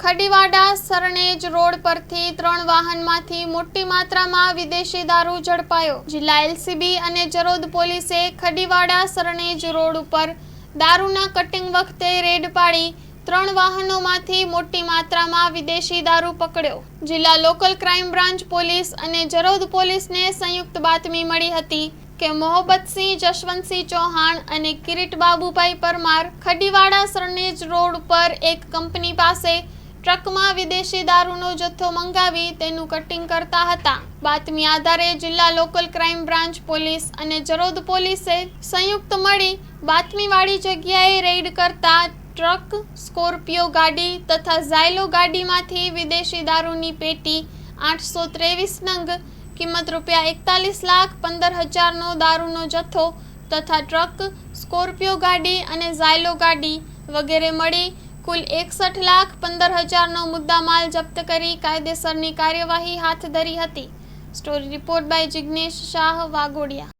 ખડીવાડા Saranej road પરથી 3 વાહનમાંથી મોટી માત્રામાં વિદેશી દારૂ ઝડપાયો। જિલ્લા એલસીબી અને જરોદ પોલીસે ખડીવાડા સરણેજ રોડ ઉપર દારૂના કટિંગ વખતે રેડ પાડી 3 વાહનોમાંથી મોટી માત્રામાં વિદેશી દારૂ પકડ્યો। જિલ્લા લોકલ ક્રાઇમ બ્રાન્ચ પોલીસ અને જરોદ પોલીસને સંયુક્ત બાતમી મળી હતી કે મોહબ્બતસિંહ જશવંતસિંહ ચૌહાણ અને કિરીટ બાબુભાઈ પરમાર ખડીવાડા સરણેજ રોડ પર એક કંપની પાસે ટ્રકમાં વિદેશી દારૂનો જથ્થો મંગાવી તેનું કટિંગ કરતા હતા। બાતમી આધારે જિલ્લા લોકલ ક્રાઇમ બ્રાન્ચ પોલીસ અને જરોદ પોલીસે સંયુક્ત મળી બાતમીવાળી જગ્યાએ રેડ કરતા ટ્રક, સ્કોર્પિયો ગાડી તથા ઝાયલો ગાડીમાંથી વિદેશી દારૂની પેટી 823 નંગ કિંમત ₹41,15,000નો દારૂનો જથ્થો તથા ટ્રક, સ્કોર્પિયો ગાડી અને ઝાયલો ગાડી વગેરે મળી કુલ 61,15,000નો મુદ્દામાલ જપ્ત કરી કાયદેસરની કાર્યવાહી હાથ ધરી હતી। Story report by Jignesh Shah, Waghodia.